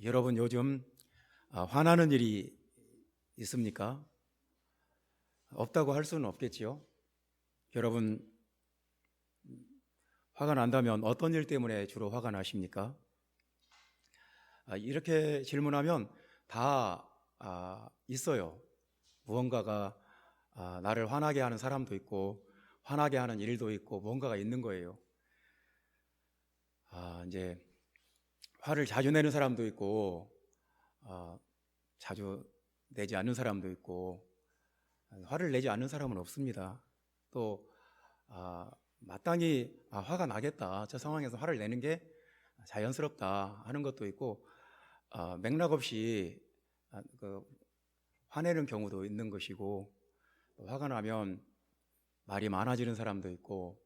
여러분 요즘 화나는 일이 있습니까? 없다고 할 수는 없겠지요. 여러분 화가 난다면 어떤 일 때문에 주로 화가 나십니까? 이렇게 질문하면 다 있어요. 무언가가 나를 화나게 하는 사람도 있고 화나게 하는 일도 있고 무언가가 있는 거예요. 이제 화를 자주 내는 사람도 있고 자주 내지 않는 사람도 있고 화를 내지 않는 사람은 없습니다. 또 마땅히 화가 나겠다, 저 상황에서 화를 내는 게 자연스럽다 하는 것도 있고 맥락 없이 화내는 경우도 있는 것이고, 화가 나면 말이 많아지는 사람도 있고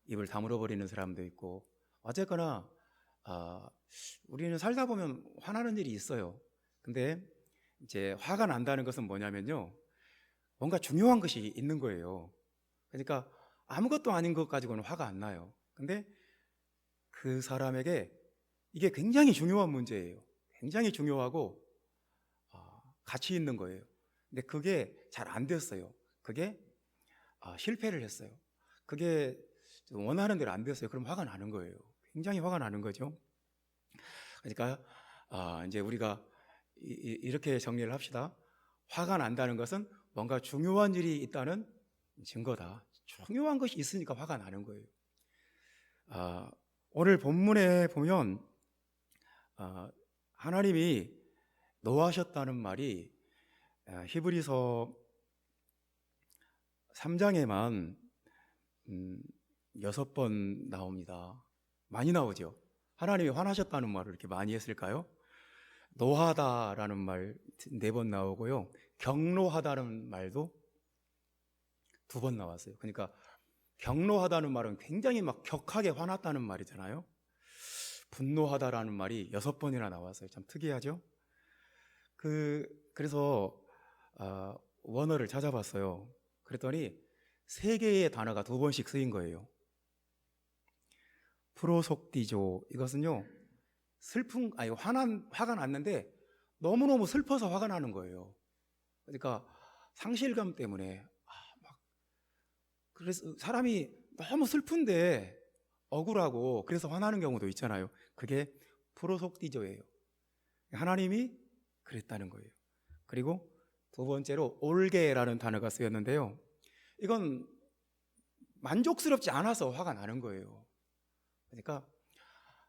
입을 다물어 버리는 사람도 있고, 어쨌거나 우리는 살다 보면 화나는 일이 있어요. 근데 이제 화가 난다는 것은 뭐냐면요, 뭔가 중요한 것이 있는 거예요. 그러니까 아무것도 아닌 것 가지고는 화가 안 나요. 근데 그 사람에게 이게 굉장히 중요한 문제예요. 굉장히 중요하고 가치 있는 거예요. 근데 그게 잘 안 됐어요. 그게 실패를 했어요. 그게 원하는 대로 안 됐어요. 그럼 화가 나는 거예요. 굉장히 화가 나는 거죠. 그러니까 이제 우리가 이렇게 정리를 합시다. 화가 난다는 것은 뭔가 중요한 일이 있다는 증거다. 중요한 것이 있으니까 화가 나는 거예요. 오늘 본문에 보면 하나님이 노하셨다는 말이 히브리서 3장에만 6번 나옵니다. 많이 나오죠. 하나님이 화나셨다는 말을 이렇게 많이 했을까요? 노하다라는 말 4번 나오고요, 경노하다는 말도 2번 나왔어요. 그러니까 경노하다는 말은 굉장히 막 격하게 화났다는 말이잖아요. 분노하다라는 말이 6번이나 나왔어요. 참 특이하죠? 그래서 원어를 찾아봤어요. 그랬더니 3개의 단어가 2번씩 쓰인 거예요. 프로속디조, 이것은요, 화가 났는데 너무너무 슬퍼서 화가 나는 거예요. 그러니까 상실감 때문에 그래서 사람이 너무 슬픈데 억울하고 그래서 화나는 경우도 있잖아요. 그게 프로속디조예요. 하나님이 그랬다는 거예요. 그리고 2번째로 올게라는 단어가 쓰였는데요, 이건 만족스럽지 않아서 화가 나는 거예요. 그러니까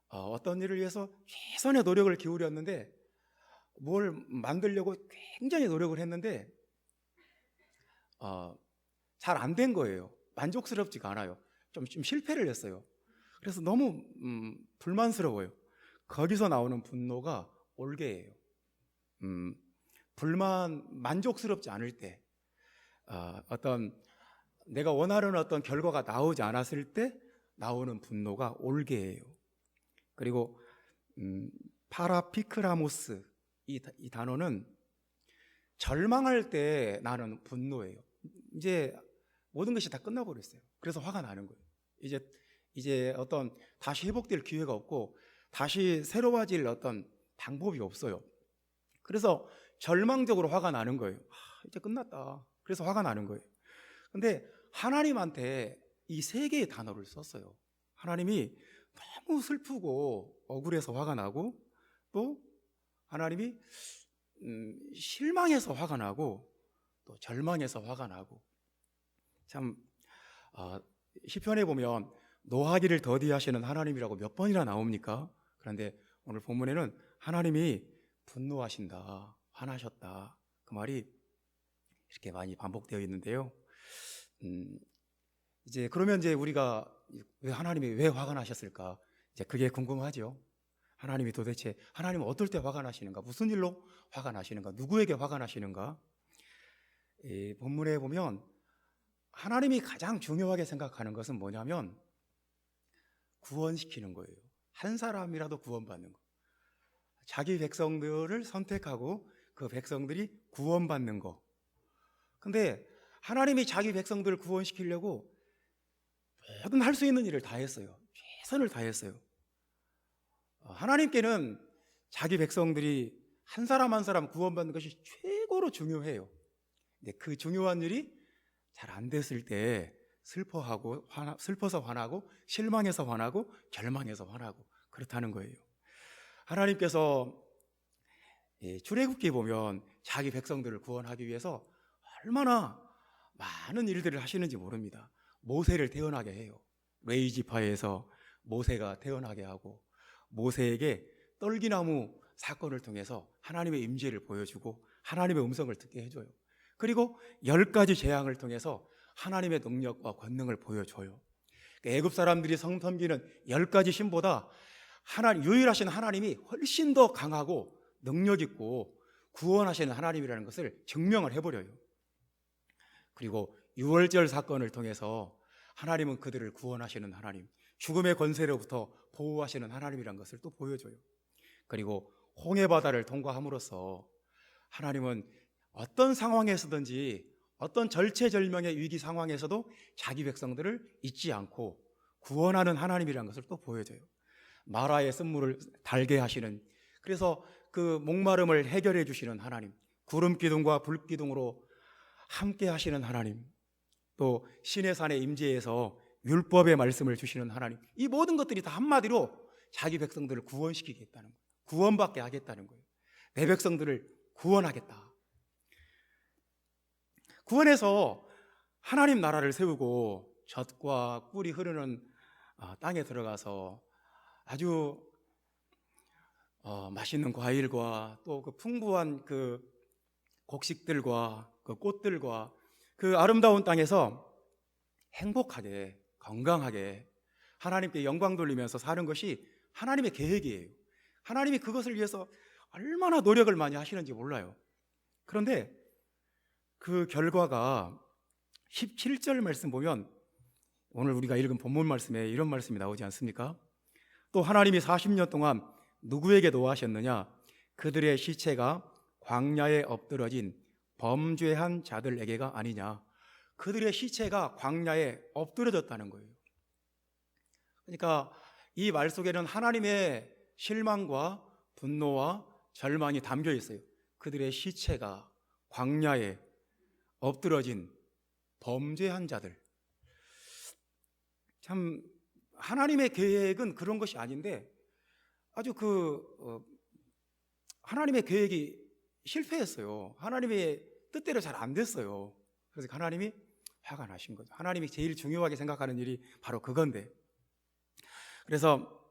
어떤 일을 위해서 최선의 노력을 기울였는데, 뭘 만들려고 굉장히 노력을 했는데 잘 안 된 거예요. 만족스럽지가 않아요. 좀 실패를 했어요. 그래서 너무 불만스러워요. 거기서 나오는 분노가 올게예요. 만족스럽지 않을 때, 어떤 내가 원하는 어떤 결과가 나오지 않았을 때 나오는 분노가 올게예요. 그리고 파라피크라모스, 이 단어는 절망할 때 나는 분노예요. 이제 모든 것이 다 끝나버렸어요. 그래서 화가 나는 거예요. 이제 어떤 다시 회복될 기회가 없고 다시 새로워질 어떤 방법이 없어요. 그래서 절망적으로 화가 나는 거예요. 이제 끝났다. 그래서 화가 나는 거예요. 근데 하나님한테 이 3개의 단어를 썼어요. 하나님이 너무 슬프고 억울해서 화가 나고, 또 하나님이 실망해서 화가 나고, 또 절망해서 화가 나고. 참 시편에 보면 노하기를 더디하시는 하나님이라고 몇 번이나 나옵니까? 그런데 오늘 본문에는 하나님이 분노하신다, 화나셨다, 그 말이 이렇게 많이 반복되어 있는데요. 그러면 우리가 하나님이 왜 화가 나셨을까? 그게 궁금하죠. 하나님은 어떨 때 화가 나시는가? 무슨 일로 화가 나시는가? 누구에게 화가 나시는가? 본문에 보면 하나님이 가장 중요하게 생각하는 것은 뭐냐면 구원시키는 거예요. 한 사람이라도 구원받는 거. 자기 백성들을 선택하고 그 백성들이 구원받는 거. 근데 하나님이 자기 백성들을 구원시키려고 모든 할 수 있는 일을 다 했어요. 최선을 다했어요. 하나님께는 자기 백성들이 한 사람 한 사람 구원받는 것이 최고로 중요해요. 근데 그 중요한 일이 잘 안 됐을 때 슬퍼서 화나고, 실망해서 화나고, 절망해서 화나고, 그렇다는 거예요. 하나님께서 출애굽기에 보면 자기 백성들을 구원하기 위해서 얼마나 많은 일들을 하시는지 모릅니다. 모세를 태어나게 해요. 레위 지파에서 모세가 태어나게 하고, 모세에게 떨기나무 사건을 통해서 하나님의 임재를 보여주고 하나님의 음성을 듣게 해줘요. 그리고 10가지 재앙을 통해서 하나님의 능력과 권능을 보여줘요. 애굽 사람들이 섬 섬기는 10가지 신보다 유일하신 하나님이 훨씬 더 강하고 능력 있고 구원하시는 하나님이라는 것을 증명을 해버려요. 그리고 유월절 사건을 통해서 하나님은 그들을 구원하시는 하나님, 죽음의 권세로부터 보호하시는 하나님이라는 것을 또 보여줘요. 그리고 홍해바다를 통과함으로써 하나님은 어떤 상황에서든지, 어떤 절체절명의 위기 상황에서도 자기 백성들을 잊지 않고 구원하는 하나님이라는 것을 또 보여줘요. 마라의 쓴물을 달게 하시는, 그래서 그 목마름을 해결해 주시는 하나님, 구름 기둥과 불 기둥으로 함께 하시는 하나님, 또 시내산의 임재에서 율법의 말씀을 주시는 하나님, 이 모든 것들이 다 한마디로 자기 백성들을 구원시키겠다는 거예요. 구원받게 하겠다는 거예요. 내 백성들을 구원하겠다. 구원해서 하나님 나라를 세우고 젖과 꿀이 흐르는 땅에 들어가서 아주 맛있는 과일과 또 그 풍부한 그 곡식들과 그 꽃들과 그 아름다운 땅에서 행복하게, 건강하게 하나님께 영광 돌리면서 사는 것이 하나님의 계획이에요. 하나님이 그것을 위해서 얼마나 노력을 많이 하시는지 몰라요. 그런데 그 결과가 17절 말씀 보면, 오늘 우리가 읽은 본문 말씀에 이런 말씀이 나오지 않습니까? 또 하나님이 40년 동안 누구에게 노하셨느냐? 그들의 시체가 광야에 엎드러진 범죄한 자들에게가 아니냐. 그들의 시체가 광야에 엎드러졌다는 거예요. 그러니까 이 말 속에는 하나님의 실망과 분노와 절망이 담겨 있어요. 그들의 시체가 광야에 엎드러진 범죄한 자들. 참 하나님의 계획은 그런 것이 아닌데 아주 하나님의 계획이 실패했어요. 하나님의 뜻대로 잘 안 됐어요. 그래서 하나님이 화가 나신 거죠. 하나님이 제일 중요하게 생각하는 일이 바로 그건데. 그래서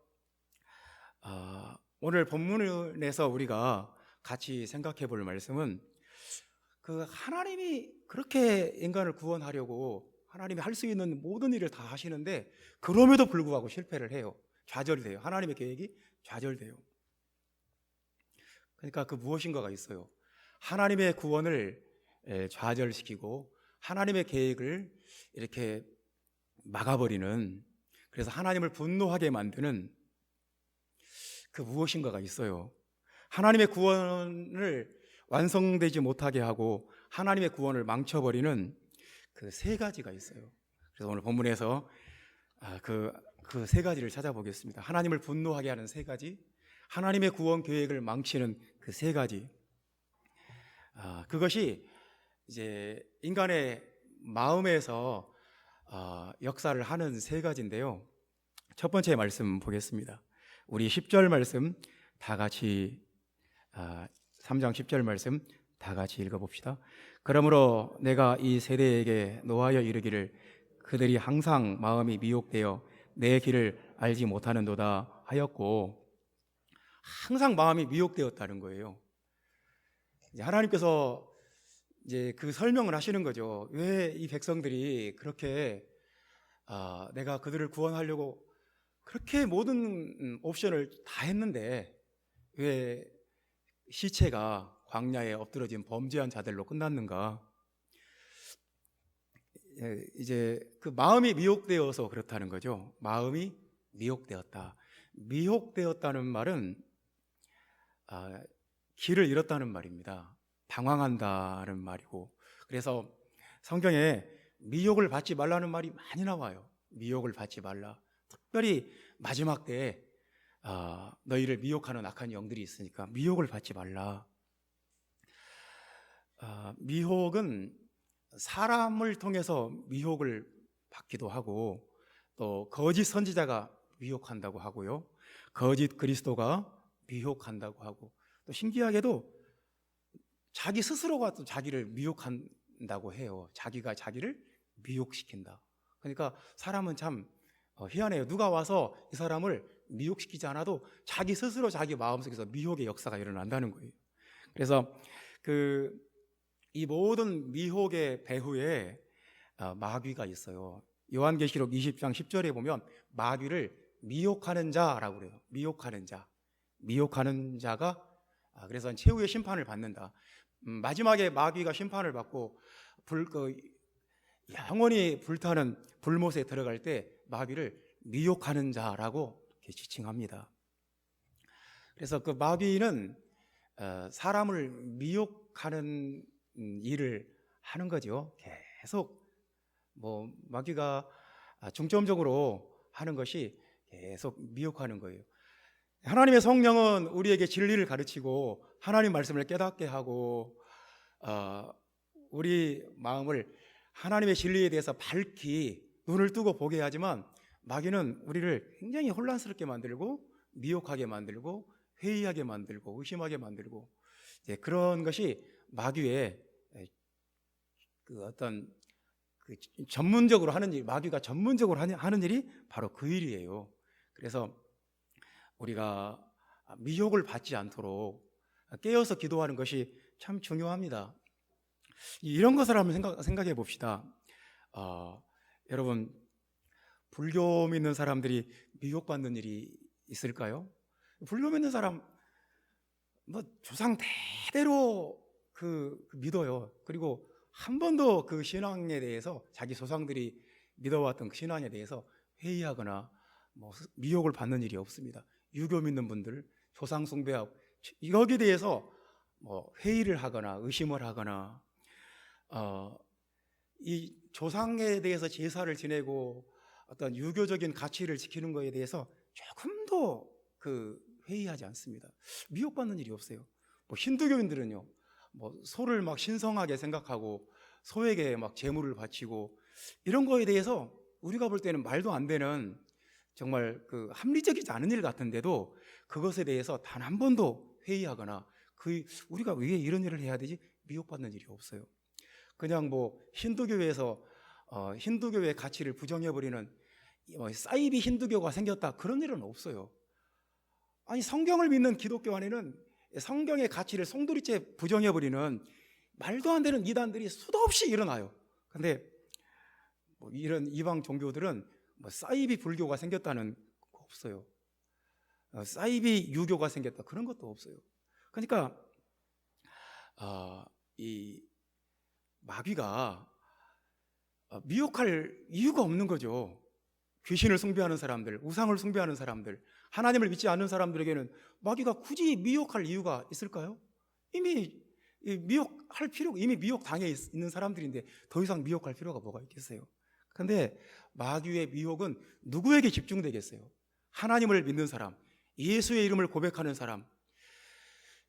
오늘 본문에서 우리가 같이 생각해 볼 말씀은, 그 하나님이 그렇게 인간을 구원하려고 하나님이 할 수 있는 모든 일을 다 하시는데 그럼에도 불구하고 실패를 해요. 좌절돼요. 하나님의 계획이 좌절돼요. 그러니까 그 무엇인가가 있어요. 하나님의 구원을 좌절시키고 하나님의 계획을 이렇게 막아버리는, 그래서 하나님을 분노하게 만드는 그 무엇인가가 있어요. 하나님의 구원을 완성되지 못하게 하고 하나님의 구원을 망쳐버리는 그 세 가지가 있어요. 그래서 오늘 본문에서 그 세 가지를 찾아보겠습니다. 하나님을 분노하게 하는 세 가지, 하나님의 구원 계획을 망치는 그 세 가지. 그것이 이제 인간의 마음에서 역사를 하는 세 가지인데요. 첫 번째 말씀 보겠습니다. 우리 10절 말씀 다 같이 3장 10절 말씀 다 같이 읽어봅시다. 그러므로 내가 이 세대에게 노하여 이르기를 그들이 항상 마음이 미혹되어 내 길을 알지 못하는도다 하였고, 항상 마음이 미혹되었다는 거예요. 이제 하나님께서 이제 그 설명을 하시는 거죠. 왜 이 백성들이 그렇게 내가 그들을 구원하려고 그렇게 모든 옵션을 다 했는데 왜 시체가 광야에 엎드러진 범죄한 자들로 끝났는가? 이제 그 마음이 미혹되어서 그렇다는 거죠. 마음이 미혹되었다. 미혹되었다는 말은 길을 잃었다는 말입니다. 방황한다는 말이고, 그래서 성경에 미혹을 받지 말라는 말이 많이 나와요. 미혹을 받지 말라. 특별히 마지막 때에 너희를 미혹하는 악한 영들이 있으니까 미혹을 받지 말라. 미혹은 사람을 통해서 미혹을 받기도 하고, 또 거짓 선지자가 미혹한다고 하고요, 거짓 그리스도가 미혹한다고 하고, 또 신기하게도 자기 스스로가 또 자기를 미혹한다고 해요. 자기가 자기를 미혹시킨다. 그러니까 사람은 참 희한해요. 누가 와서 이 사람을 미혹시키지 않아도 자기 스스로 자기 마음속에서 미혹의 역사가 일어난다는 거예요. 그래서 이 모든 미혹의 배후에 마귀가 있어요. 요한계시록 20장 10절에 보면 마귀를 미혹하는 자라고 그래요. 미혹하는 자가 그래서 최후의 심판을 받는다. 마지막에 마귀가 심판을 받고 영원히 불타는 불못에 들어갈 때 마귀를 미혹하는 자라고 이렇게 지칭합니다. 그래서 그 마귀는 사람을 미혹하는 일을 하는 거죠. 계속 마귀가 중점적으로 하는 것이 계속 미혹하는 거예요. 하나님의 성령은 우리에게 진리를 가르치고 하나님 말씀을 깨닫게 하고 우리 마음을 하나님의 진리에 대해서 밝히 눈을 뜨고 보게 하지만, 마귀는 우리를 굉장히 혼란스럽게 만들고 미혹하게 만들고 회의하게 만들고 의심하게 만들고, 그런 것이 마귀의 전문적으로 하는 일, 마귀가 전문적으로 하는 일이 바로 그 일이에요. 그래서 우리가 미혹을 받지 않도록 깨어서 기도하는 것이 참 중요합니다. 이런 것을 한번 생각해 봅시다. 여러분, 불교 믿는 사람들이 미혹받는 일이 있을까요? 불교 믿는 사람 조상 대대로 믿어요. 그리고 한 번도 그 신앙에 대해서, 자기 조상들이 믿어왔던 그 신앙에 대해서 회의하거나 미혹을 받는 일이 없습니다. 유교 믿는 분들, 조상 숭배하고 여기에 대해서 회의를 하거나 의심을 하거나 이 조상에 대해서 제사를 지내고 어떤 유교적인 가치를 지키는 것에 대해서 조금도 회의하지 않습니다. 미혹받는 일이 없어요. 힌두교인들은요, 소를 막 신성하게 생각하고 소에게 막 제물을 바치고 이런 거에 대해서 우리가 볼 때는 말도 안 되는, 정말 합리적이지 않은 일 같은데도 그것에 대해서 단 한 번도 회의하거나 우리가 왜 이런 일을 해야 되지? 미혹받는 일이 없어요. 그냥 힌두교에서 힌두교의 가치를 부정해버리는 사이비 힌두교가 생겼다, 그런 일은 없어요. 아니, 성경을 믿는 기독교 안에는 성경의 가치를 송두리째 부정해버리는 말도 안 되는 이단들이 수도 없이 일어나요. 근데 이런 이방 종교들은 사이비 불교가 생겼다는 거 없어요. 사이비 유교가 생겼다, 그런 것도 없어요. 그러니까 이 마귀가 미혹할 이유가 없는 거죠. 귀신을 숭배하는 사람들, 우상을 숭배하는 사람들, 하나님을 믿지 않는 사람들에게는 마귀가 굳이 미혹할 이유가 있을까요? 이미 미혹할 필요가, 이미 미혹당해 있는 사람들인데 더 이상 미혹할 필요가 뭐가 있겠어요? 그런데 마귀의 미혹은 누구에게 집중되겠어요? 하나님을 믿는 사람, 예수의 이름을 고백하는 사람,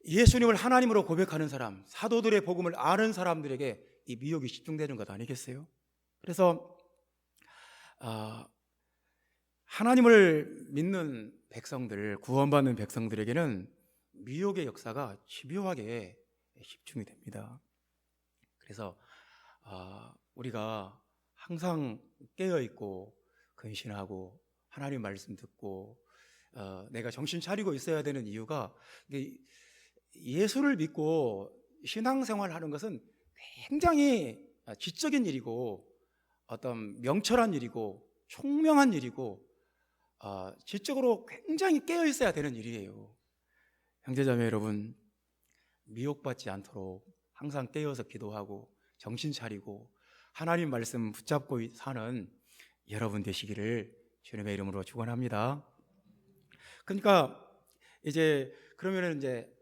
예수님을 하나님으로 고백하는 사람, 사도들의 복음을 아는 사람들에게 이 미혹이 집중되는 것 아니겠어요? 그래서 하나님을 믿는 백성들, 구원받는 백성들에게는 미혹의 역사가 집요하게 집중이 됩니다. 그래서 우리가 항상 깨어있고 근신하고 하나님 말씀 듣고 내가 정신 차리고 있어야 되는 이유가, 예수를 믿고 신앙생활 하는 것은 굉장히 지적인 일이고 어떤 명철한 일이고 총명한 일이고 지적으로 굉장히 깨어 있어야 되는 일이에요. 형제자매 여러분, 미혹받지 않도록 항상 깨어서 기도하고 정신 차리고 하나님 말씀 붙잡고 사는 여러분 되시기를 주님의 이름으로 축원합니다. 그러니까 그러면은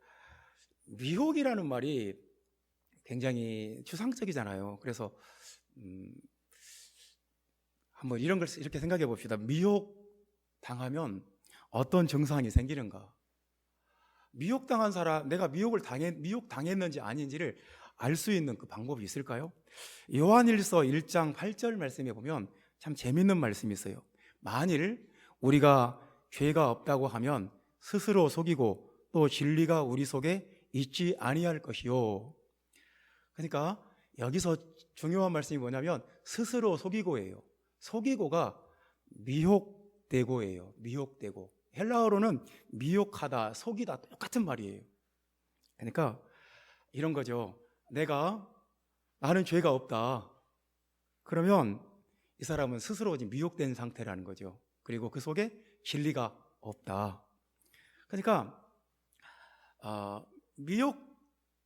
미혹이라는 말이 굉장히 추상적이잖아요. 그래서 한번 이런 걸 이렇게 생각해 봅시다. 미혹 당하면 어떤 증상이 생기는가? 미혹당한 사람, 내가 미혹당했는지 아닌지를 알 수 있는 그 방법이 있을까요? 요한일서 1장 8절 말씀에 보면 참 재밌는 말씀이 있어요. 만일 우리가 죄가 없다고 하면 스스로 속이고 또 진리가 우리 속에 있지 아니할 것이요. 그러니까 여기서 중요한 말씀이 뭐냐면 스스로 속이고예요. 속이고가 미혹되고예요. 미혹되고. 헬라어로는 미혹하다, 속이다 똑같은 말이에요. 그러니까 이런 거죠. 나는 죄가 없다. 그러면 이 사람은 스스로 미혹된 상태라는 거죠. 그리고 그 속에 진리가 없다. 그러니까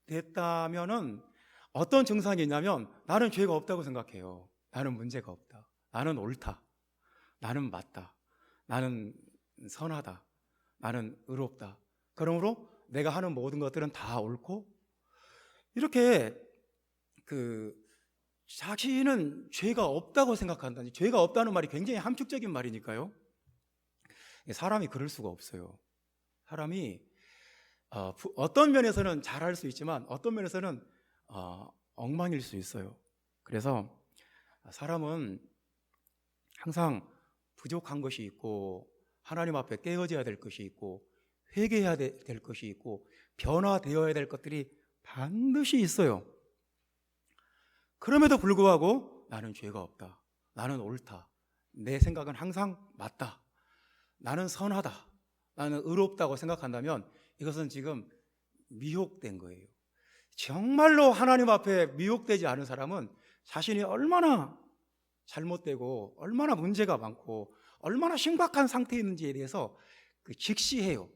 미혹됐다면은 어떤 증상이 있냐면 나는 죄가 없다고 생각해요. 나는 문제가 없다. 나는 옳다. 나는 맞다. 나는 선하다. 나는 의롭다. 그러므로 내가 하는 모든 것들은 다 옳고, 이렇게 자신은 죄가 없다고 생각한다니, 죄가 없다는 말이 굉장히 함축적인 말이니까요. 사람이 그럴 수가 없어요. 사람이 어떤 면에서는 잘할 수 있지만 어떤 면에서는 엉망일 수 있어요. 그래서 사람은 항상 부족한 것이 있고 하나님 앞에 깨어져야 될 것이 있고 회개해야 될 것이 있고 변화되어야 될 것들이 반드시 있어요. 그럼에도 불구하고 나는 죄가 없다. 나는 옳다. 내 생각은 항상 맞다. 나는 선하다. 나는 의롭다고 생각한다면 이것은 지금 미혹된 거예요. 정말로 하나님 앞에 미혹되지 않은 사람은 자신이 얼마나 잘못되고 얼마나 문제가 많고 얼마나 심각한 상태에 있는지에 대해서 직시해요.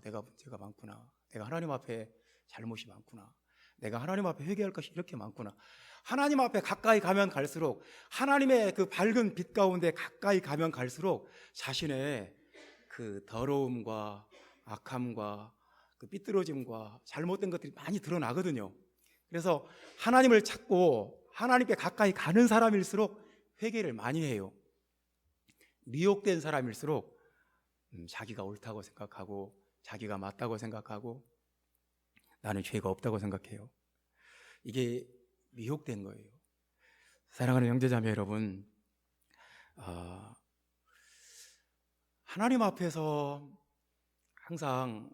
내가 문제가 많구나. 내가 하나님 앞에 잘못이 많구나. 내가 하나님 앞에 회개할 것이 이렇게 많구나. 하나님 앞에 가까이 가면 갈수록, 하나님의 그 밝은 빛 가운데 가까이 가면 갈수록 자신의 그 더러움과 악함과 그 삐뚤어짐과 잘못된 것들이 많이 드러나거든요. 그래서 하나님을 찾고 하나님께 가까이 가는 사람일수록 회개를 많이 해요. 미혹된 사람일수록 자기가 옳다고 생각하고 자기가 맞다고 생각하고 나는 죄가 없다고 생각해요. 이게 미혹된 거예요. 사랑하는 형제자매 여러분, 하나님 앞에서 항상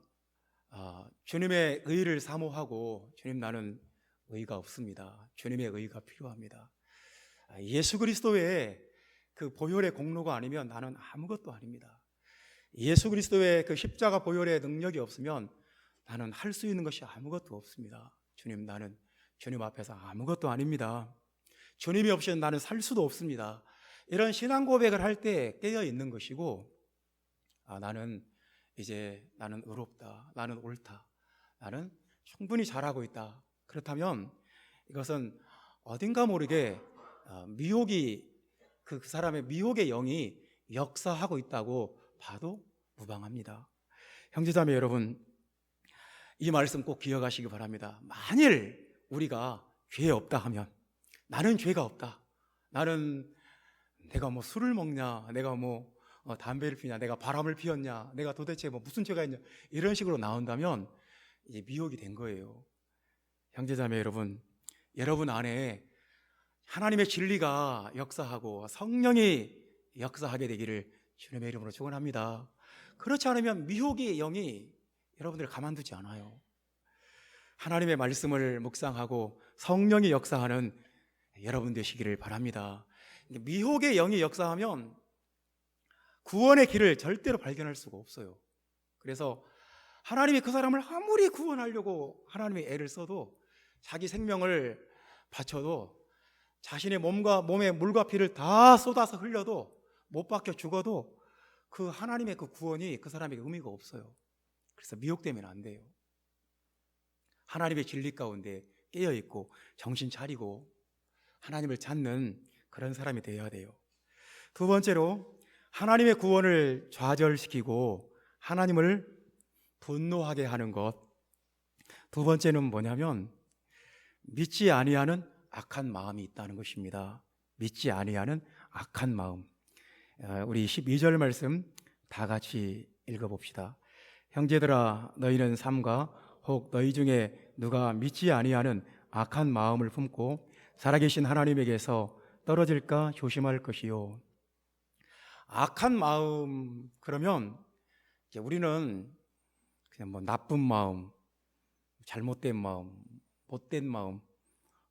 주님의 의를 사모하고, 주님 나는 의가 없습니다. 주님의 의가 필요합니다. 예수 그리스도의 그 보혈의 공로가 아니면 나는 아무것도 아닙니다. 예수 그리스도의 그 십자가 보혈의 능력이 없으면 나는 할 수 있는 것이 아무것도 없습니다. 주님, 나는 주님 앞에서 아무것도 아닙니다. 주님이 없이는 나는 살 수도 없습니다. 이런 신앙 고백을 할 때 깨어 있는 것이고, 나는 의롭다. 나는 옳다. 나는 충분히 잘하고 있다. 그렇다면 이것은 어딘가 모르게 그 사람의 미혹의 영이 역사하고 있다고 봐도 무방합니다. 형제자매 여러분, 이 말씀 꼭 기억하시기 바랍니다. 만일 우리가 죄 없다 하면, 나는 죄가 없다. 내가 술을 먹냐, 내가 담배를 피냐, 내가 바람을 피웠냐, 내가 도대체 무슨 죄가 있냐, 이런 식으로 나온다면 이제 미혹이 된 거예요. 형제자매 여러분, 여러분 안에 하나님의 진리가 역사하고 성령이 역사하게 되기를 주님의 이름으로 축원합니다. 그렇지 않으면 미혹의 영이 여러분들을 가만두지 않아요. 하나님의 말씀을 묵상하고 성령이 역사하는 여러분 되시기를 바랍니다. 미혹의 영이 역사하면 구원의 길을 절대로 발견할 수가 없어요. 그래서 하나님이 그 사람을 아무리 구원하려고 하나님의 애를 써도, 자기 생명을 바쳐도, 자신의 몸에 물과 피를 다 쏟아서 흘려도, 못 박혀 죽어도 그 하나님의 그 구원이 그 사람에게 의미가 없어요. 그래서 미혹되면 안 돼요. 하나님의 진리 가운데 깨어있고 정신 차리고 하나님을 찾는 그런 사람이 되어야 돼요. 두 번째로, 하나님의 구원을 좌절시키고 하나님을 분노하게 하는 것. 두 번째는 뭐냐면 믿지 아니하는 악한 마음이 있다는 것입니다. 믿지 아니하는 악한 마음. 우리 12절 말씀 다 같이 읽어봅시다. 형제들아, 너희는 삼가 혹 너희 중에 누가 믿지 아니하는 악한 마음을 품고 살아계신 하나님에게서 떨어질까 조심할 것이요. 악한 마음, 그러면 이제 우리는 그냥 뭐 나쁜 마음, 잘못된 마음, 못된 마음,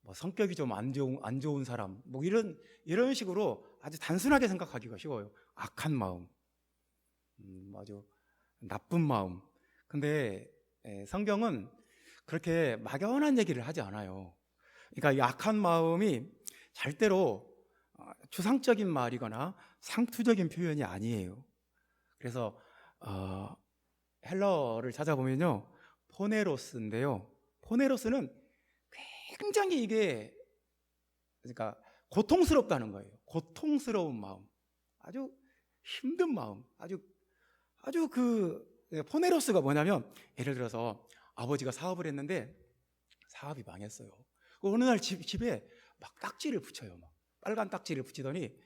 뭐 성격이 좀 안 좋은 사람, 뭐 이런 식으로 아주 단순하게 생각하기가 쉬워요. 악한 마음, 아주 나쁜 마음. 근데 성경은 그렇게 막연한 얘기를 하지 않아요. 그러니까 이 악한 마음이 절대로 추상적인 말이거나 상투적인 표현이 아니에요. 그래서 헬러를 찾아보면요, 포네로스인데요. 포네로스는 굉장히 이게, 그러니까 고통스럽다는 거예요. 고통스러운 마음, 아주 힘든 마음, 아주 포네로스가 뭐냐면, 예를 들어서 아버지가 사업을 했는데 사업이 망했어요. 어느 날 집에 막 딱지를 붙여요. 막 빨간 딱지를 붙이더니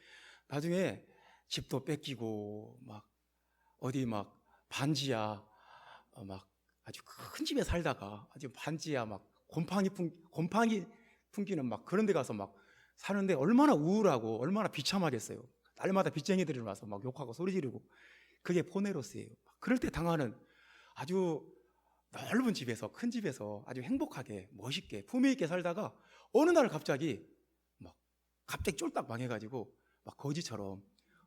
나중에 집도 뺏기고, 막 어디 막 반지하, 막 아주 큰 집에 살다가 아주 반지하 막 곰팡이 풍기는 막 그런 데 가서 막 사는데 얼마나 우울하고 얼마나 비참하겠어요. 날마다 빚쟁이들이 와서 막 욕하고 소리 지르고. 그게 포네로스예요. 그럴 때 당하는, 아주 넓은 집에서, 큰 집에서 아주 행복하게 멋있게 품위 있게 살다가 어느 날 갑자기 쫄딱 망해가지고 막 거지처럼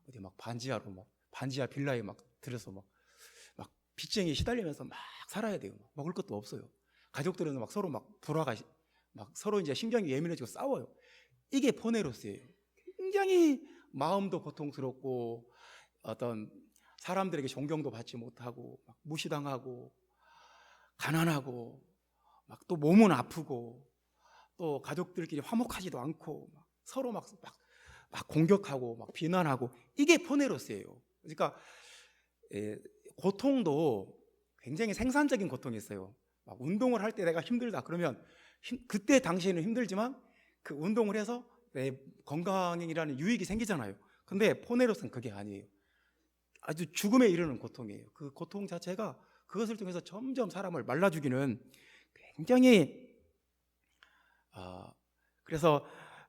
어디 막 반지하로, 막 반지하 빌라에 막 들어서 막 빚쟁이 시달리면서 막 살아야 돼요. 막 먹을 것도 없어요. 가족들은 막 서로 막 막 서로 이제 신경이 예민해지고 싸워요. 이게 포네로스예요. 굉장히 마음도 고통스럽고, 어떤 사람들에게 존경도 받지 못하고, 막 무시당하고, 가난하고, 막 또 몸은 아프고, 또 가족들끼리 화목하지도 않고, 막 서로 막 공격하고, 막 비난하고, 이게 포네로스예요. 그러니까 고통도 굉장히 생산적인 고통이 있어요. 막 운동을 할 때 내가 힘들다 그러면 그때 당시에는 힘들지만 그 운동을 해서 내 건강이라는 유익이 생기잖아요. 근데 포네로스는 그게 아니에요. 아주 죽음에 이르는 고통이에요. 그 고통 자체가 그것을 통해서 점점 사람을 말라 죽이는, 굉장히 그래서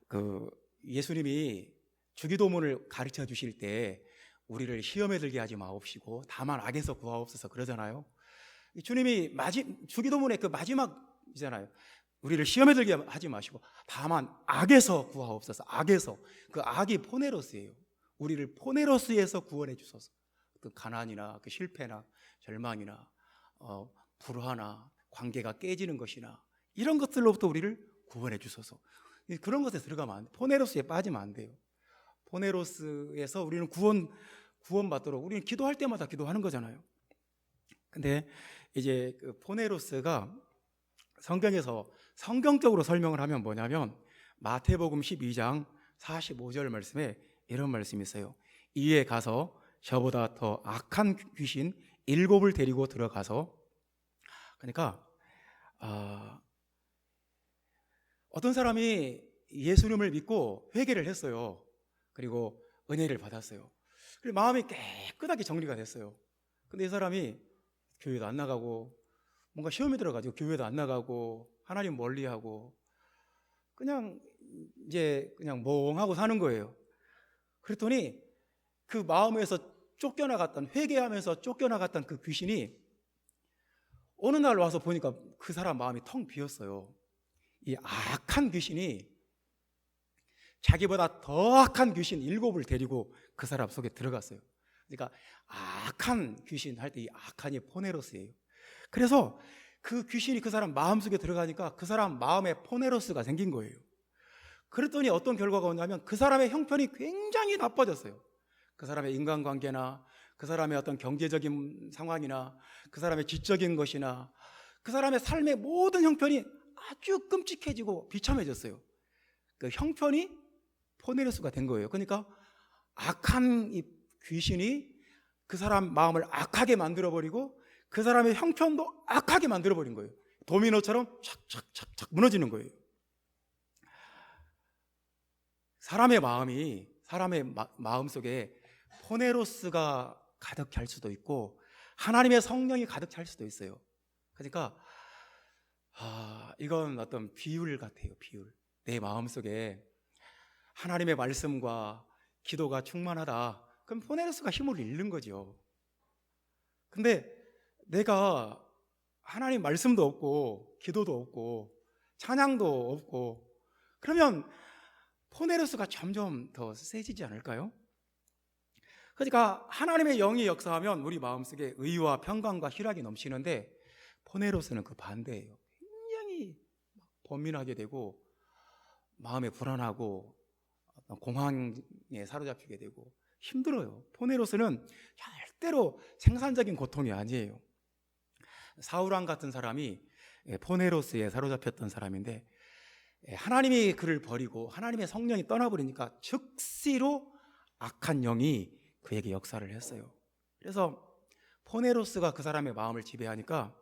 그 예수님이 주기도문을 가르쳐 주실 때 우리를 시험에 들게 하지 마옵시고 다만 악에서 구하옵소서 그러잖아요. 주님이 주기도문의 그 마지막이잖아요. 우리를 시험에 들게 하지 마시고 다만 악에서 구하옵소서. 악에서, 그 악이 포네로스예요. 우리를 포네로스에서 구원해 주소서. 그 가난이나 그 실패나 절망이나 불화나 관계가 깨지는 것이나 이런 것들로부터 우리를 구원해 주소서. 그런 것에 들어가면 안 돼. 포네로스에 빠지면 안 돼요. 포네로스에서 우리는 구원받도록 우리는 기도할 때마다 기도하는 거잖아요. 근데 이제 그 포네로스가 성경에서 성경적으로 설명을 하면 뭐냐면, 마태복음 12장 45절 말씀에 이런 말씀이 있어요. 이에 가서 저보다 더 악한 귀신 7을 데리고 들어가서, 그러니까 어떤 사람이 예수님을 믿고 회개를 했어요. 그리고 은혜를 받았어요. 그리고 마음이 깨끗하게 정리가 됐어요. 근데 이 사람이 교회도 안 나가고, 뭔가 시험에 들어가지고 교회도 안 나가고, 하나님 멀리하고, 그냥 멍하고 사는 거예요. 그랬더니 그 마음에서 쫓겨나갔던, 회개하면서 쫓겨나갔던 그 귀신이 어느 날 와서 보니까 그 사람 마음이 텅 비었어요. 이 악한 귀신이 자기보다 더 악한 귀신 7을 데리고 그 사람 속에 들어갔어요. 그러니까 악한 귀신 할 때 이 악한이 포네로스예요. 그래서 그 귀신이 그 사람 마음속에 들어가니까 그 사람 마음에 포네로스가 생긴 거예요. 그랬더니 어떤 결과가 오냐면 그 사람의 형편이 굉장히 나빠졌어요. 그 사람의 인간관계나 그 사람의 어떤 경제적인 상황이나 그 사람의 지적인 것이나 그 사람의 삶의 모든 형편이 아주 끔찍해지고 비참해졌어요. 그 형편이 포네로스가 된 거예요. 그러니까 악한 이 귀신이 그 사람 마음을 악하게 만들어버리고 그 사람의 형편도 악하게 만들어버린 거예요. 도미노처럼 착착착착 무너지는 거예요. 사람의 마음 속에 포네로스가 가득 찰 수도 있고 하나님의 성령이 가득 찰 수도 있어요. 그러니까 이건 어떤 비율 같아요. 비율. 내 마음속에 하나님의 말씀과 기도가 충만하다. 그럼 포네로스가 힘을 잃는 거죠. 근데 내가 하나님 말씀도 없고 기도도 없고 찬양도 없고 그러면 포네로스가 점점 더 세지지 않을까요? 그러니까 하나님의 영이 역사하면 우리 마음속에 의와 평강과 희락이 넘치는데 포네로스는 그 반대예요. 굉장히 범민하게 되고 마음에 불안하고 공황에 사로잡히게 되고 힘들어요. 포네로스는 절대로 생산적인 고통이 아니에요. 사울왕 같은 사람이 포네로스에 사로잡혔던 사람인데 하나님이 그를 버리고 하나님의 성령이 떠나버리니까 즉시로 악한 영이 그에게 역사를 했어요. 그래서 포네로스가 그 사람의 마음을 지배하니까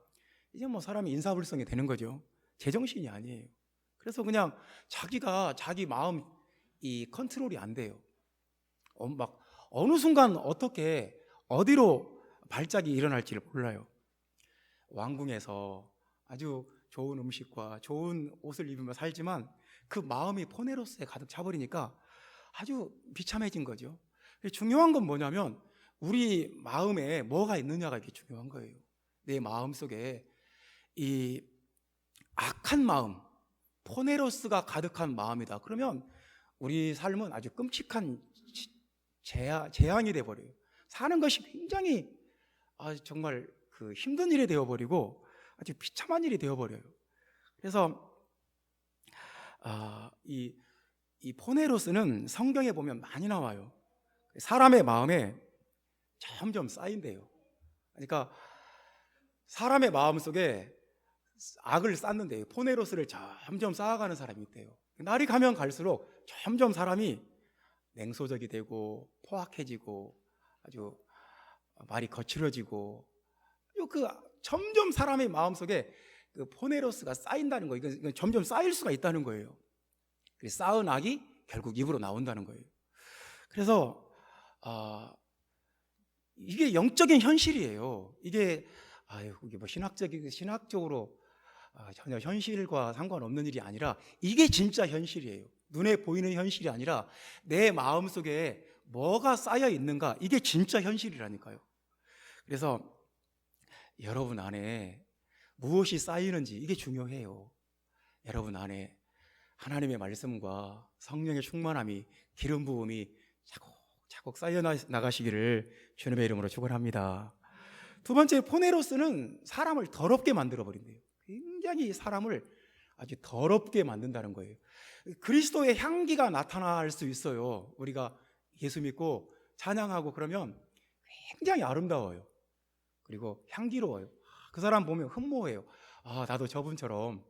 이제 뭐 사람이 인사불성이 되는 거죠. 제정신이 아니에요. 그래서 그냥 자기 마음 이 컨트롤이 안 돼요. 막 어느 순간 어떻게 어디로 발작이 일어날지를 몰라요. 왕궁에서 아주 좋은 음식과 좋은 옷을 입으며 살지만 그 마음이 포네로스에 가득 차버리니까 아주 비참해진 거죠. 중요한 건 뭐냐면 우리 마음에 뭐가 있느냐가 이게 중요한 거예요. 내 마음 속에 이 악한 마음, 포네로스가 가득한 마음이다. 그러면 우리 삶은 아주 끔찍한 재앙이 돼버려요. 사는 것이 굉장히 정말 그 힘든 일이 되어버리고 아주 비참한 일이 되어버려요. 그래서 이 포네로스는 성경에 보면 많이 나와요. 사람의 마음에 점점 쌓인대요. 그러니까 사람의 마음 속에 악을 쌓는데요. 포네로스를 점점 쌓아가는 사람이 있대요. 날이 가면 갈수록 점점 사람이 냉소적이 되고 포악해지고 아주 말이 거칠어지고 점점 사람의 마음속에 그 포네로스가 쌓인다는 거예요. 이건 점점 쌓일 수가 있다는 거예요. 쌓은 악이 결국 입으로 나온다는 거예요. 그래서 이게 영적인 현실이에요. 이게 뭐 신학적으로 전혀 현실과 상관없는 일이 아니라 이게 진짜 현실이에요. 눈에 보이는 현실이 아니라 내 마음속에 뭐가 쌓여 있는가, 이게 진짜 현실이라니까요. 그래서 여러분 안에 무엇이 쌓이는지 이게 중요해요. 여러분 안에 하나님의 말씀과 성령의 충만함이, 기름 부음이 차곡차곡 쌓여 나가시기를 주님의 이름으로 축원합니다. 두 번째, 포네로스는 사람을 더럽게 만들어 버린대요. 굉장히 사람을 아주 더럽게 만든다는 거예요. 그리스도의 향기가 나타날 수 있어요. 우리가 예수 믿고 찬양하고 그러면 굉장히 아름다워요. 그리고 향기로워요. 그 사람 보면 흠모해요. 나도 저분처럼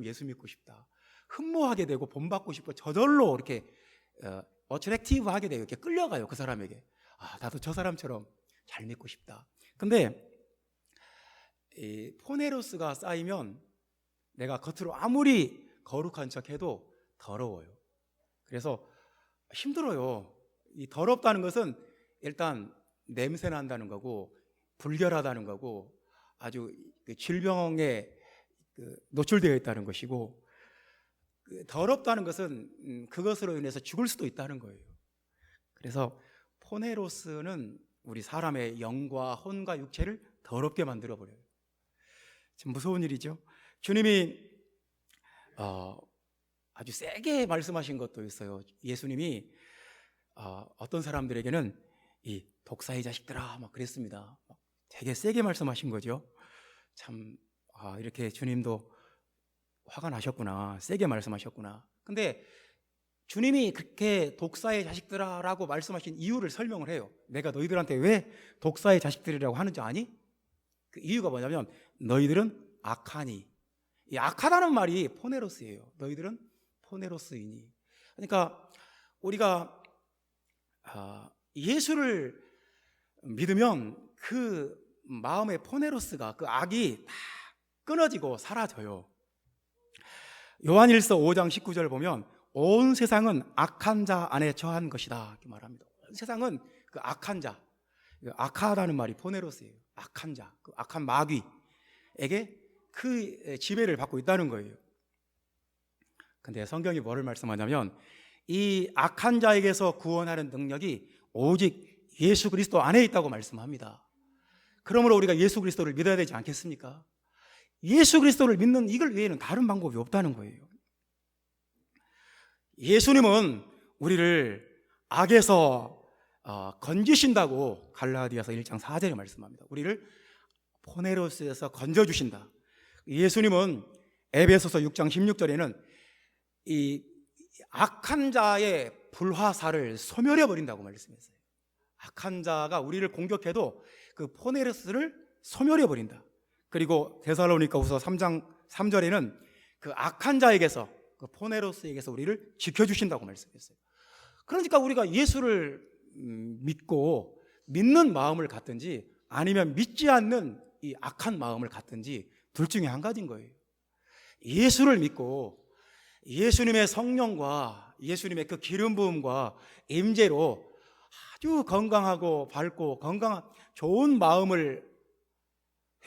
예수 믿고 싶다. 흠모하게 되고 본받고 싶고 저절로 이렇게 어트랙티브하게 되고 이렇게 끌려가요. 그 사람에게. 나도 저 사람처럼 잘 믿고 싶다. 근데 이 포네로스가 쌓이면 내가 겉으로 아무리 거룩한 척해도 더러워요. 그래서 힘들어요. 이 더럽다는 것은 일단 냄새 난다는 거고 불결하다는 거고 아주 질병에 노출되어 있다는 것이고, 더럽다는 것은 그것으로 인해서 죽을 수도 있다는 거예요. 그래서 포네로스는 우리 사람의 영과 혼과 육체를 더럽게 만들어 버려요. 참 무서운 일이죠. 주님이 아주 세게 말씀하신 것도 있어요. 예수님이 어떤 사람들에게는 이 독사의 자식들아 막 그랬습니다. 되게 세게 말씀하신 거죠. 참 이렇게 주님도 화가 나셨구나, 세게 말씀하셨구나. 근데 주님이 그렇게 독사의 자식들아라고 말씀하신 이유를 설명을 해요. 내가 너희들한테 왜 독사의 자식들이라고 하는지 아니? 그 이유가 뭐냐면 너희들은 악하니. 이 악하다는 말이 포네로스예요. 너희들은 포네로스이니. 그러니까 우리가 예수를 믿으면 그 마음의 포네로스가, 그 악이 다 끊어지고 사라져요. 요한일서 5장 19절 보면 온 세상은 악한 자 안에 처한 것이다 이렇게 말합니다. 온 세상은 그 악한 자, 악하다는 말이 포네로스예요. 악한 자, 그 악한 마귀에게 그 지배를 받고 있다는 거예요. 근데 성경이 뭐를 말씀하냐면 이 악한 자에게서 구원하는 능력이 오직 예수 그리스도 안에 있다고 말씀합니다. 그러므로 우리가 예수 그리스도를 믿어야 되지 않겠습니까? 예수 그리스도를 믿는 이걸 외에는 다른 방법이 없다는 거예요. 예수님은 우리를 악에서 건지신다고 갈라디아서 1장 4절에 말씀합니다. 우리를 포네로스에서 건져주신다. 예수님은 에베소서 6장 16절에는 이 악한 자의 불화살을 소멸해 버린다고 말씀했어요. 악한 자가 우리를 공격해도 그 포네로스를 소멸해 버린다. 그리고 데살로니가후서 3장 3절에는 그 악한 자에게서, 그 포네로스에게서 우리를 지켜주신다고 말씀했어요. 그러니까 우리가 예수를 믿고 믿는 마음을 갖든지 아니면 믿지 않는 이 악한 마음을 갖든지 둘 중에 한 가지인 거예요. 예수를 믿고 예수님의 성령과 예수님의 그 기름 부음과 임재로 아주 건강하고 밝고 건강한 좋은 마음을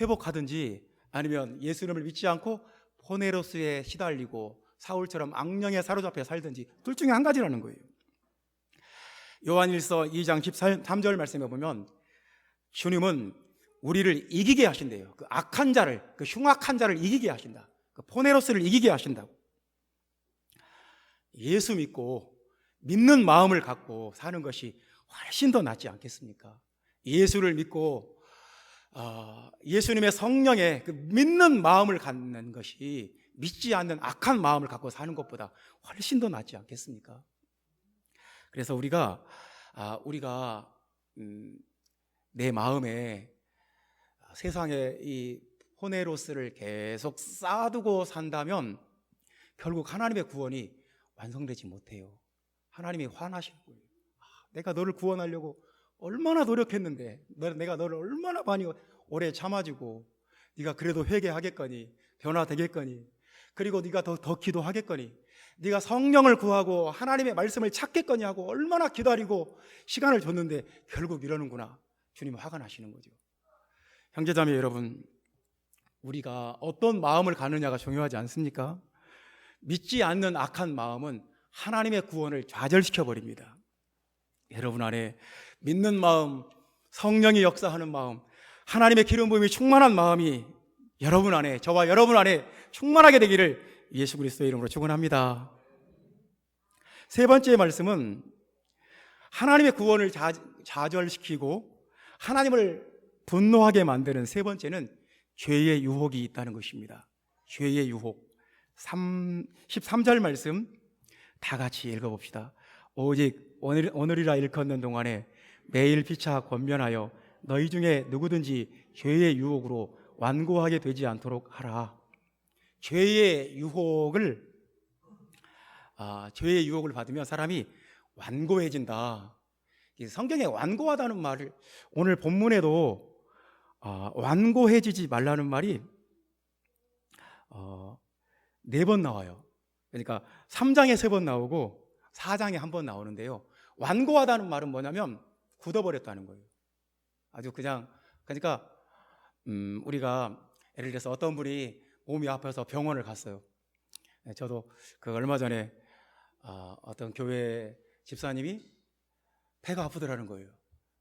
회복하든지 아니면 예수님을 믿지 않고 포네로스에 시달리고 사울처럼 악령에 사로잡혀 살든지 둘 중에 한 가지라는 거예요. 요한일서 2장 13절 말씀에 보면 주님은 우리를 이기게 하신대요. 그 악한 자를, 그 흉악한 자를 이기게 하신다. 그 포네로스를 이기게 하신다고. 예수 믿고 믿는 마음을 갖고 사는 것이 훨씬 더 낫지 않겠습니까? 예수를 믿고 예수님의 성령의 그 믿는 마음을 갖는 것이 믿지 않는 악한 마음을 갖고 사는 것보다 훨씬 더 낫지 않겠습니까? 그래서 우리가 내 마음에 세상에 이 포네로스를 계속 쌓아두고 산다면 결국 하나님의 구원이 완성되지 못해요. 하나님이 화나실 거예요. 내가 너를 구원하려고 얼마나 노력했는데, 내가 너를 얼마나 많이 오래 참아주고, 네가 그래도 회개하겠거니, 변화되겠거니, 그리고 네가 더 기도하겠거니, 네가 성령을 구하고 하나님의 말씀을 찾겠거니 하고 얼마나 기다리고 시간을 줬는데 결국 이러는구나. 주님은 화가 나시는 거죠. 형제자매 여러분, 우리가 어떤 마음을 갖느냐가 중요하지 않습니까? 믿지 않는 악한 마음은 하나님의 구원을 좌절시켜 버립니다. 여러분 안에 믿는 마음, 성령이 역사하는 마음, 하나님의 기름 부음이 충만한 마음이 여러분 안에, 저와 여러분 안에 충만하게 되기를 예수 그리스도의 이름으로 축원합니다. 세 번째 말씀은 하나님의 구원을 좌절시키고 하나님을 분노하게 만드는 세 번째는 죄의 유혹이 있다는 것입니다. 죄의 유혹. 13절 말씀 다 같이 읽어봅시다. 오직 오늘이라 일컫는 동안에 매일 피차 권면하여 너희 중에 누구든지 죄의 유혹으로 완고하게 되지 않도록 하라. 죄의 유혹을 받으면 사람이 완고해진다. 성경에 완고하다는 말을 오늘 본문에도 완고해지지 말라는 말이 4번 나와요. 그러니까 3장에 3번 나오고 4장에 1번 나오는데요. 완고하다는 말은 뭐냐면 굳어버렸다는 거예요. 아주 그러니까 우리가 예를 들어서 어떤 분이 몸이 아파서 병원을 갔어요. 저도 얼마 전에 어떤 교회 집사님이 배가 아프더라는 거예요.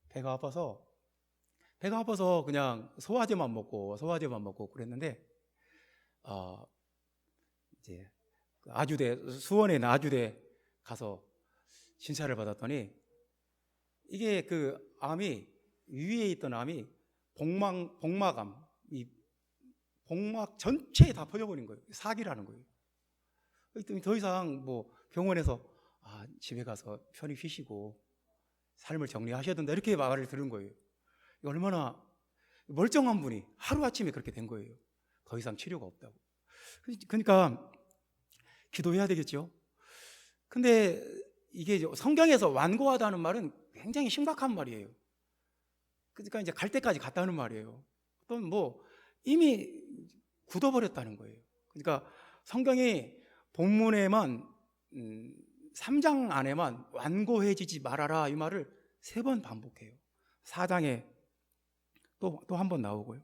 배가 아파서 그냥 소화제만 먹고 그랬는데 이제 수원에 있는 아주대 가서 진찰을 받았더니 이게 암이 위에 있던 암이 복막암, 이 복막 전체에 다 퍼져버린 거예요. 사기라는 거예요. 그랬더니 더 이상 병원에서 집에 가서 편히 쉬시고 삶을 정리하셔야 된다 이렇게 말을 들은 거예요. 얼마나 멀쩡한 분이 하루아침에 그렇게 된 거예요. 더 이상 치료가 없다고. 그러니까 기도해야 되겠죠. 근데 이게 성경에서 완고하다는 말은 굉장히 심각한 말이에요. 그러니까 이제 갈 때까지 갔다는 말이에요. 또는 이미 굳어버렸다는 거예요. 그러니까 성경이 본문에만 3장 안에만 완고해지지 말아라 이 말을 3번 반복해요. 4장에 또 한 번 나오고요.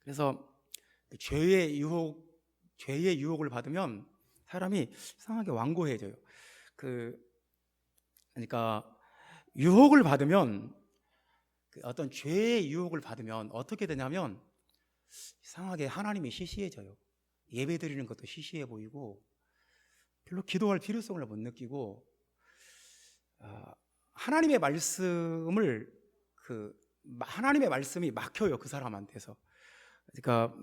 그래서 죄의 유혹을 받으면 사람이 이상하게 완고해져요. 그러니까 유혹을 받으면, 어떤 죄의 유혹을 받으면 어떻게 되냐면 이상하게 하나님이 시시해져요. 예배 드리는 것도 시시해 보이고 별로 기도할 필요성을 못 느끼고, 하나님의 말씀이 막혀요, 그 사람한테서. 그러니까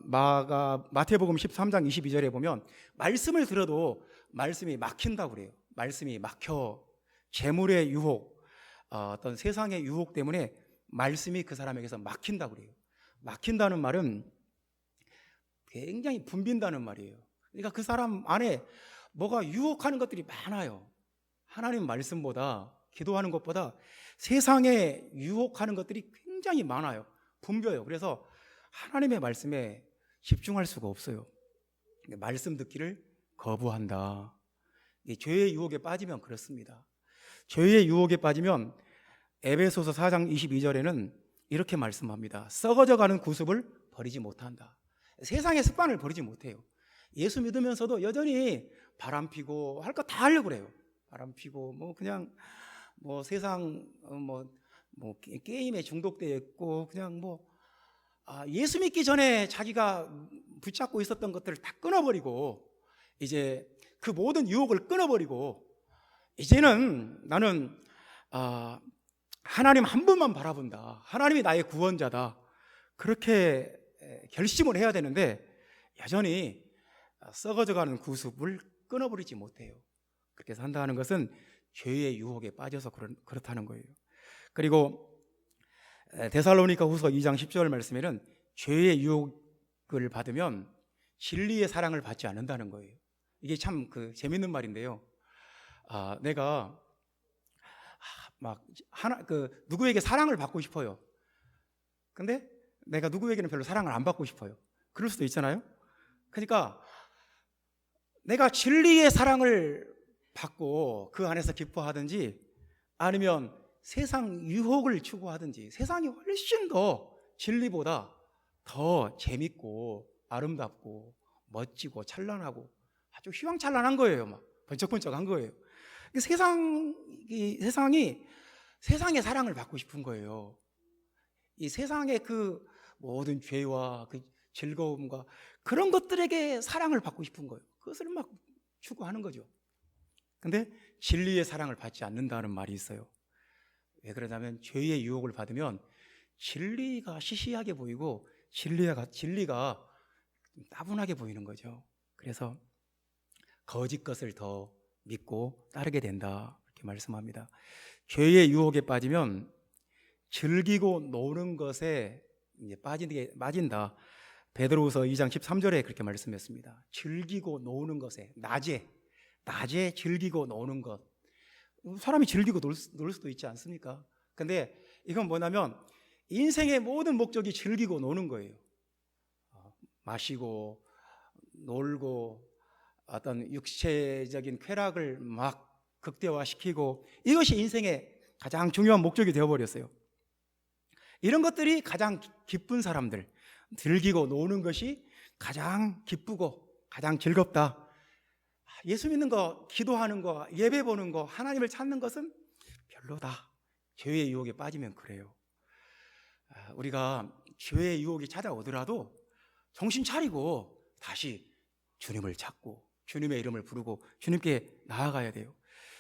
마태복음 13장 22절에 보면 말씀을 들어도 말씀이 막힌다고 그래요. 말씀이 막혀. 재물의 유혹, 어떤 세상의 유혹 때문에 말씀이 그 사람에게서 막힌다고 그래요. 막힌다는 말은 굉장히 붐빈다는 말이에요. 그러니까 그 사람 안에 뭐가 유혹하는 것들이 많아요. 하나님 말씀보다, 기도하는 것보다 세상에 유혹하는 것들이 굉장히 많아요. 붐벼요. 그래서 하나님의 말씀에 집중할 수가 없어요. 말씀 듣기를 거부한다. 죄의 유혹에 빠지면 그렇습니다. 죄의 유혹에 빠지면 에베소서 4장 22절에는 이렇게 말씀합니다. 썩어져가는 구습을 버리지 못한다. 세상의 습관을 버리지 못해요. 예수 믿으면서도 여전히 바람 피고 할 거 다 하려고 그래요. 바람 피고 그냥 세상 게임에 중독되어 있고, 그냥 예수 믿기 전에 자기가 붙잡고 있었던 것들을 다 끊어버리고, 이제 그 모든 유혹을 끊어버리고, 이제는 나는 하나님 한 분만 바라본다. 하나님이 나의 구원자다. 그렇게 결심을 해야 되는데 여전히 썩어져가는 구습을 끊어버리지 못해요. 그렇게 산다는 것은 죄의 유혹에 빠져서 그렇다는 거예요. 그리고 데살로니가 후서 2장 10절 말씀에는 죄의 유혹을 받으면 진리의 사랑을 받지 않는다는 거예요. 이게 참 재밌는 말인데요. 내가 누구에게 사랑을 받고 싶어요. 근데 내가 누구에게는 별로 사랑을 안 받고 싶어요. 그럴 수도 있잖아요. 그러니까 내가 진리의 사랑을 받고 그 안에서 기뻐하든지, 아니면 세상 유혹을 추구하든지, 세상이 훨씬 더 진리보다 더 재밌고 아름답고 멋지고 찬란하고 아주 휘황찬란한 거예요. 막 번쩍번쩍한 거예요. 세상이 세상의 사랑을 받고 싶은 거예요. 이 세상의 그 모든 죄와 그 즐거움과 그런 것들에게 사랑을 받고 싶은 거예요. 그것을 막 추구하는 거죠. 근데 진리의 사랑을 받지 않는다는 말이 있어요. 왜 그러냐면 죄의 유혹을 받으면 진리가 시시하게 보이고 진리가 따분하게 보이는 거죠. 그래서 거짓 것을 더 믿고 따르게 된다, 이렇게 말씀합니다. 죄의 유혹에 빠지면 즐기고 노는 것에 이제 빠진다. 베드로후서 2장 13절에 그렇게 말씀했습니다. 즐기고 노는 것에, 낮에 즐기고 노는 것. 사람이 즐기고 놀 수도 있지 않습니까? 근데 이건 뭐냐면 인생의 모든 목적이 즐기고 노는 거예요. 마시고 놀고 어떤 육체적인 쾌락을 막 극대화시키고, 이것이 인생의 가장 중요한 목적이 되어버렸어요. 이런 것들이 가장 기쁜 사람들, 즐기고 노는 것이 가장 기쁘고 가장 즐겁다. 예수 믿는 거, 기도하는 거, 예배 보는 거, 하나님을 찾는 것은 별로다. 죄의 유혹에 빠지면 그래요. 우리가 죄의 유혹이 찾아오더라도 정신 차리고 다시 주님을 찾고 주님의 이름을 부르고 주님께 나아가야 돼요.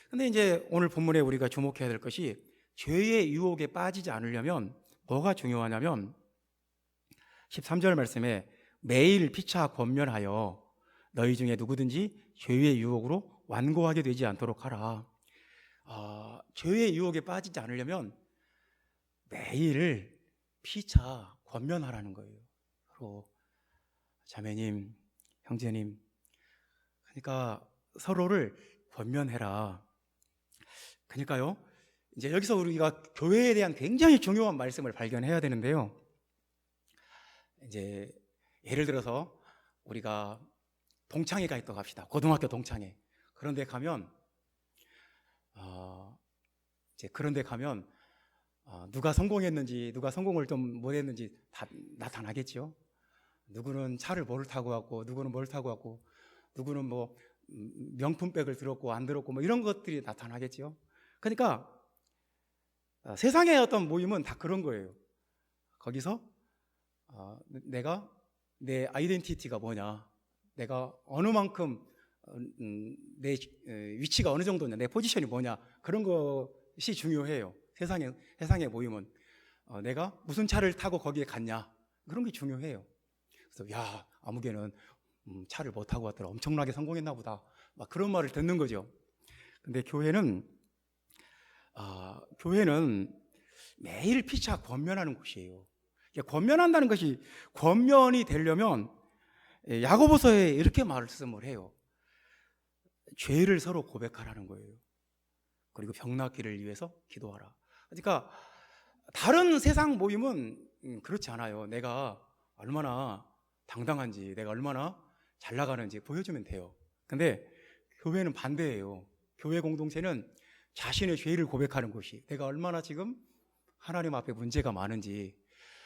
근데 이제 오늘 본문에 우리가 주목해야 될 것이, 죄의 유혹에 빠지지 않으려면 뭐가 중요하냐면 13절 말씀에 매일 피차 권면하여 너희 중에 누구든지 죄의 유혹으로 완고하게 되지 않도록 하라. 죄의 유혹에 빠지지 않으려면 매일 피차 권면하라는 거예요. 서로 자매님, 형제님, 그러니까 서로를 권면해라. 그러니까요, 이제 여기서 우리가 교회에 대한 굉장히 중요한 말씀을 발견해야 되는데요. 이제 예를 들어서 우리가 동창회 가 있다고 합시다. 고등학교 동창회. 그런데 가면 누가 성공했는지, 누가 성공을 좀 못했는지 다 나타나겠죠. 누구는 차를 뭘 타고 왔고, 누구는 뭘 타고 왔고, 누구는 뭐 명품백을 들었고 안 들었고 뭐 이런 것들이 나타나겠죠. 그러니까 세상의 어떤 모임은 다 그런 거예요. 거기서 내가 내 아이덴티티가 뭐냐, 내가 어느 만큼 내 위치가 어느 정도냐, 내 포지션이 뭐냐, 그런 것이 중요해요. 세상의 모임은 내가 무슨 차를 타고 거기에 갔냐, 그런 게 중요해요. 그래서 야, 아무개는 차를 못 타고 왔더라, 엄청나게 성공했나 보다, 막 그런 말을 듣는 거죠. 근데 교회는 매일 피차 권면하는 곳이에요. 권면한다는 것이, 권면이 되려면 야고보서에 이렇게 말씀을 해요. 죄를 서로 고백하라는 거예요. 그리고 병 낫기를 위해서 기도하라. 그러니까 다른 세상 모임은 그렇지 않아요. 내가 얼마나 당당한지, 내가 얼마나 잘 나가는지 보여주면 돼요. 근데 교회는 반대예요. 교회 공동체는 자신의 죄를 고백하는 곳이, 내가 얼마나 지금 하나님 앞에 문제가 많은지,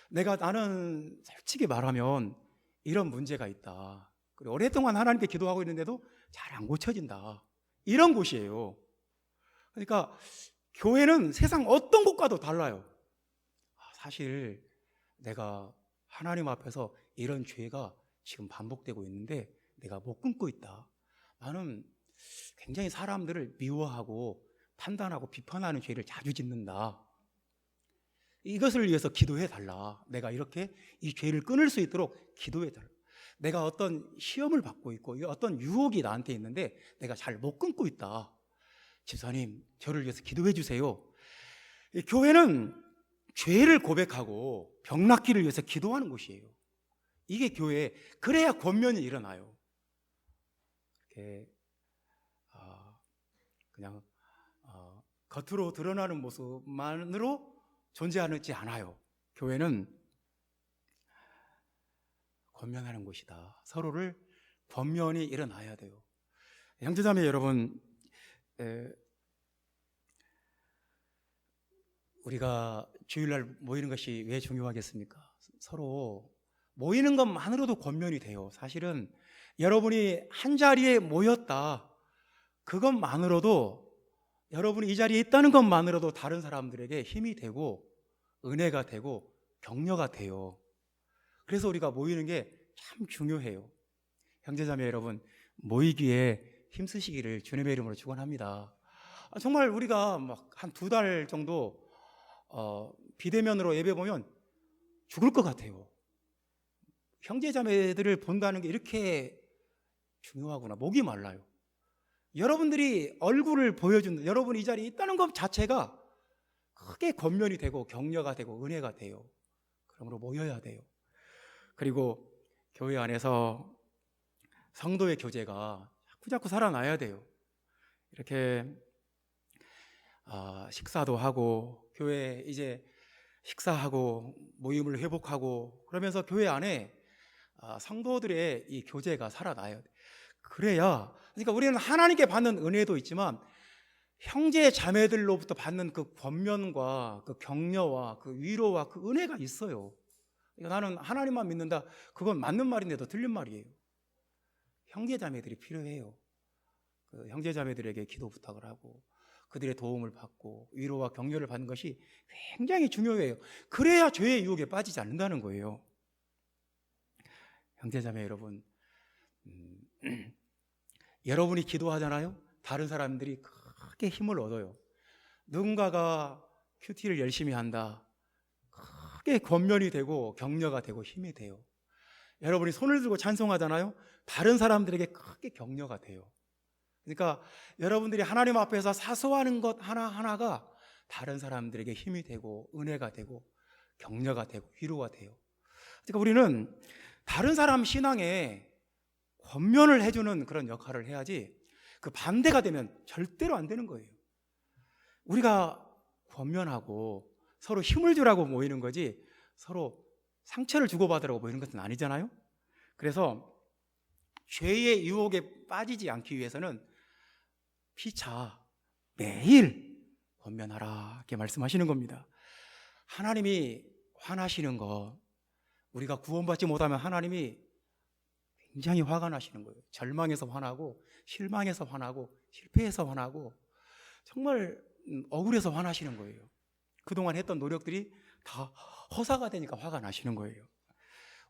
나는 솔직히 말하면 이런 문제가 있다, 그리고 오랫동안 하나님께 기도하고 있는데도 잘 안 고쳐진다, 이런 곳이에요. 그러니까 교회는 세상 어떤 곳과도 달라요. 사실 내가 하나님 앞에서 이런 죄가 지금 반복되고 있는데 내가 못 끊고 있다, 나는 굉장히 사람들을 미워하고 판단하고 비판하는 죄를 자주 짓는다, 이것을 위해서 기도해 달라, 내가 이렇게 이 죄를 끊을 수 있도록 기도해 달라, 내가 어떤 시험을 받고 있고 어떤 유혹이 나한테 있는데 내가 잘 못 끊고 있다, 집사님 저를 위해서 기도해 주세요. 교회는 죄를 고백하고 병 낫기를 위해서 기도하는 곳이에요. 이게 교회, 그래야 권면이 일어나요. 이렇게 그냥 겉으로 드러나는 모습만으로 존재하지 않아요. 교회는 권면하는 곳이다. 서로를 권면이 일어나야 돼요. 형제자매 여러분, 우리가 주일날 모이는 것이 왜 중요하겠습니까? 서로 모이는 것만으로도 권면이 돼요. 사실은 여러분이 한 자리에 모였다, 그것만으로도, 여러분이 이 자리에 있다는 것만으로도 다른 사람들에게 힘이 되고 은혜가 되고 격려가 돼요. 그래서 우리가 모이는 게 참 중요해요. 형제자매 여러분, 모이기에 힘쓰시기를 주님의 이름으로 축원합니다. 정말 우리가 막 한 2달 정도 비대면으로 예배 보면 죽을 것 같아요. 형제자매들을 본다는 게 이렇게 중요하구나, 목이 말라요. 여러분들이 얼굴을 보여준다, 여러분이 이 자리에 있다는 것 자체가 크게 권면이 되고 격려가 되고 은혜가 돼요. 그러므로 모여야 돼요. 그리고 교회 안에서 성도의 교제가 자꾸 살아나야 돼요. 이렇게 식사도 하고, 교회 이제 식사하고 모임을 회복하고 그러면서 교회 안에 성도들의 이 교제가 살아나야 돼. 그래야, 그러니까 우리는 하나님께 받는 은혜도 있지만 형제 자매들로부터 받는 그 권면과 그 격려와 그 위로와 그 은혜가 있어요. 그러니까 나는 하나님만 믿는다, 그건 맞는 말인데도 틀린 말이에요. 형제 자매들이 필요해요. 그 형제 자매들에게 기도 부탁을 하고 그들의 도움을 받고 위로와 격려를 받는 것이 굉장히 중요해요. 그래야 죄의 유혹에 빠지지 않는다는 거예요. 형제 자매 여러분, 여러분이 기도하잖아요. 다른 사람들이 크게 힘을 얻어요. 누군가가 큐티를 열심히 한다, 크게 권면이 되고 격려가 되고 힘이 돼요. 여러분이 손을 들고 찬송하잖아요. 다른 사람들에게 크게 격려가 돼요. 그러니까 여러분들이 하나님 앞에서 사소하는 것 하나하나가 다른 사람들에게 힘이 되고 은혜가 되고 격려가 되고 위로가 돼요. 그러니까 우리는 다른 사람 신앙에 권면을 해주는 그런 역할을 해야지, 그 반대가 되면 절대로 안 되는 거예요. 우리가 권면하고 서로 힘을 주라고 모이는 거지 서로 상처를 주고받으라고 모이는 것은 아니잖아요. 그래서 죄의 유혹에 빠지지 않기 위해서는 피차 매일 권면하라, 이렇게 말씀하시는 겁니다. 하나님이 화나시는 거, 우리가 구원받지 못하면 하나님이 굉장히 화가 나시는 거예요. 절망해서 화나고, 실망해서 화나고, 실패해서 화나고, 정말 억울해서 화나시는 거예요. 그동안 했던 노력들이 다 허사가 되니까 화가 나시는 거예요.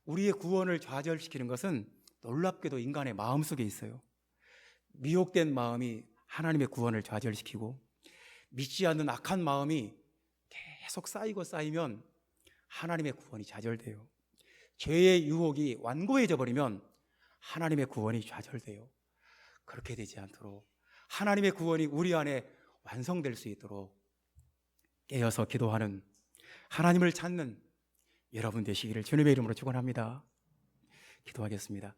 우리의 구원을 좌절시키는 것은 놀랍게도 인간의 마음속에 있어요. 미혹된 마음이 하나님의 구원을 좌절시키고, 믿지 않는 악한 마음이 계속 쌓이고 쌓이면 하나님의 구원이 좌절돼요. 죄의 유혹이 완고해져 버리면 하나님의 구원이 좌절돼요. 그렇게 되지 않도록 하나님의 구원이 우리 안에 완성될 수 있도록 깨어서 기도하는, 하나님을 찾는 여러분 되시기를 주님의 이름으로 축원합니다. 기도하겠습니다.